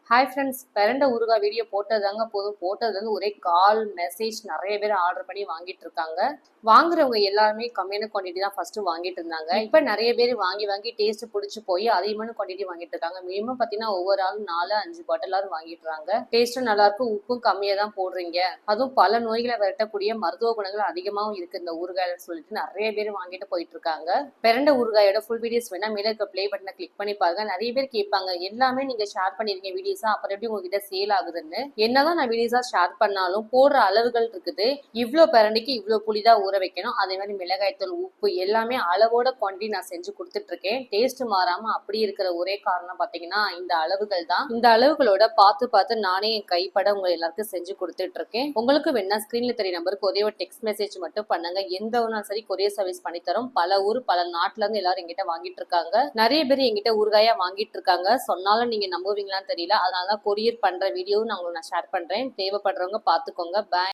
Hi friends, பிரண்ட ஊறுகாய் video போட்டதாங்க போதும். போட்டதுலேருந்து ஒரே கால் மெசேஜ் நிறைய பேர் ஆர்டர் பண்ணி வாங்கிட்டு இருக்காங்க. வாங்குறவங்க எல்லாருமே கம்மியான குவான்டிட்டி தான் ஃபர்ஸ்ட் வாங்கிட்டு இருந்தாங்க. இப்போ நிறைய பேர் வாங்கி வாங்கி டேஸ்ட் பிடிச்சி போய் அதிகமான குவான்டிட்டி வாங்கிட்டு இருக்காங்க. மினிமம் பார்த்தீங்கன்னா ஒவ்வொரு ஆளும் 4-5 பாட்டிலாவது வாங்கிட்டுறாங்க. டேஸ்ட்டும் நல்லா இருக்கும், உப்பும் கம்மியாக தான் போடுறீங்க. அதுவும் பல நோய்களை விரட்டக்கூடிய மருத்துவ குணங்கள் அதிகமாகவும் இருக்கு இந்த ஊறுகாய்னு சொல்லிட்டு நிறைய பேர் வாங்கிட்டு போயிட்டு இருக்காங்க. பிரண்ட ஊறுகாயோட ஃபுல் வீடியோஸ் வேணா மேலே இருக்க ப்ளே பட்டனை கிளிக் பண்ணி பாருங்க. நிறைய பேர் கேட்பாங்க, எல்லாமே நீங்க ஷேர் பண்ணிருக்கீங்க வீடியோஸ், அப்புறம் எப்படி உங்ககிட்ட சேல் ஆகுதுன்னு. என்னதான் நான் வீடியோஸா ஷேர் பண்ணாலும் போடுற அளவுகள் இருக்குது. இவ்வளோ பிரண்டிக்கு இவ்வளோ புளிதான் ஊற வைக்கணும், அதே மாதிரி மிளகாய்த்தூள், உப்பு எல்லாமே அளவோட குவான்டிட்டி நான் செஞ்சு கொடுத்துட்டு இருக்கேன். டேஸ்ட் மாறாம அப்படி இருக்கிற ஒரே காரணம் பாத்தீங்கன்னா இந்த அளவுகள் தான். இந்த அளவுகளோட பார்த்து பார்த்து நானே என் கைப்பட உங்க எல்லாருக்கும் செஞ்சு கொடுத்துட்டு இருக்கேன். உங்களுக்கு வேணா ஸ்கிரீன்ல தெரிய நம்பருக்கு ஒரே ஒரு டெக்ஸ்ட் மெசேஜ் மட்டும் பண்ணுங்க. எந்த ஒன்றும் சரி கொரியர் சர்வீஸ் பண்ணி தரோம். பல ஊர் பல நாட்டுல இருந்து எல்லாரும் எங்கிட்ட வாங்கிட்டு இருக்காங்க. நிறைய பேர் எங்கிட்ட ஊறுகாயா வாங்கிட்டு இருக்காங்க. சொன்னாலும் நீங்க நம்புவீங்களான்னு தெரியல. அதனாலதான் கொரியர் பண்ற வீடியோ நான் ஷேர் பண்றேன். தேவைப்படுறவங்க பாத்துக்கோங்க. பாய்.